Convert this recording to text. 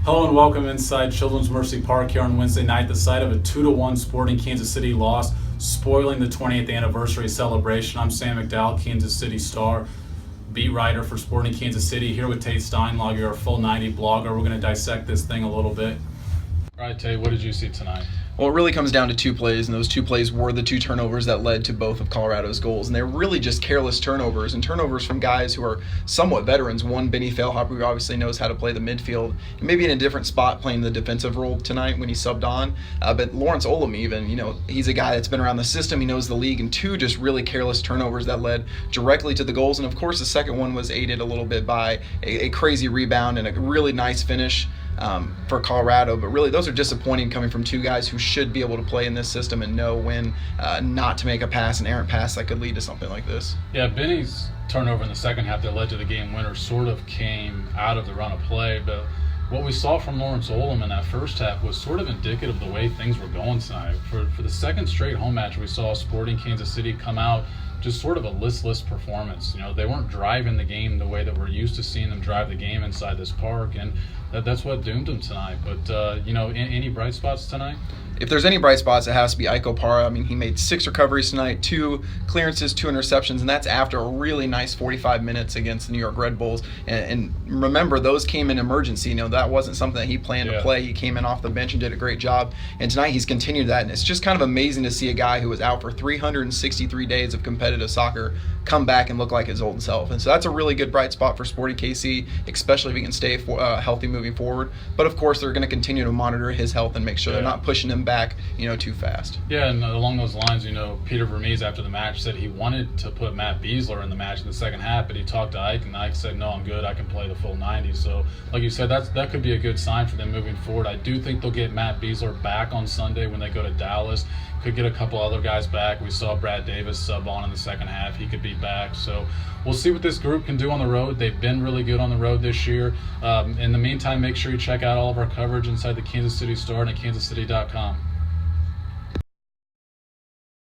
Hello and welcome inside Children's Mercy Park here on Wednesday night, the site of a 2-1 Sporting Kansas City loss, spoiling the 20th anniversary celebration. I'm Sam McDowell, Kansas City Star, beat writer for Sporting Kansas City, here with Tate Steinlager, our full 90 blogger. We're going to dissect this thing a little bit. All right, Tate, what did you see tonight? Well, it really comes down to two plays, and those two plays were the two turnovers that led to both of Colorado's goals. And they're really just careless turnovers, and turnovers from guys who are somewhat veterans. One, Benny Failhopper, who obviously knows how to play the midfield, and maybe in a different spot playing the defensive role tonight when he subbed on. But Lawrence Olam even, he's a guy that's been around the system, he knows the league, and two just really careless turnovers that led directly to the goals. And of course, the second one was aided a little bit by a crazy rebound and a really nice finish for Colorado, but really those are disappointing coming from two guys who should be able to play in this system and know when not to make an errant pass that could lead to something like this. Yeah, Benny's turnover in the second half that led to the game winner sort of came out of the run of play, but what we saw from Lawrence Olam in that first half was sort of indicative of the way things were going tonight. For the second straight home match, we saw Sporting Kansas City come out just sort of a listless performance. They weren't driving the game the way that we're used to seeing them drive the game inside this park, and that's what doomed them tonight. But, any bright spots tonight? If there's any bright spots, it has to be Iko Para. He made 6 recoveries tonight, 2 clearances, 2 interceptions, and that's after a really nice 45 minutes against the New York Red Bulls. And remember, those came in emergency. That wasn't something that he planned to play. He came in off the bench and did a great job. And tonight he's continued that, and it's just kind of amazing to see a guy who was out for 363 days of competitive soccer come back and look like his old self. And so that's a really good bright spot for Sporting KC, especially if he can stay healthy moving forward. But of course, they're going to continue to monitor his health and make sure they're not pushing him back, too fast. Yeah, and along those lines, Peter Vermees after the match said he wanted to put Matt Besler in the match in the second half, but he talked to Ike, and Ike said, no, I'm good, I can play the full 90. So, like you said, that could be a good sign for them moving forward. I do think they'll get Matt Besler back on Sunday when they go to Dallas. Could get a couple other guys back. We saw Brad Davis sub on in the second half. He could be back. So we'll see what this group can do on the road. They've been really good on the road this year. In the meantime, make sure you check out all of our coverage inside the Kansas City Star and at kansascity.com.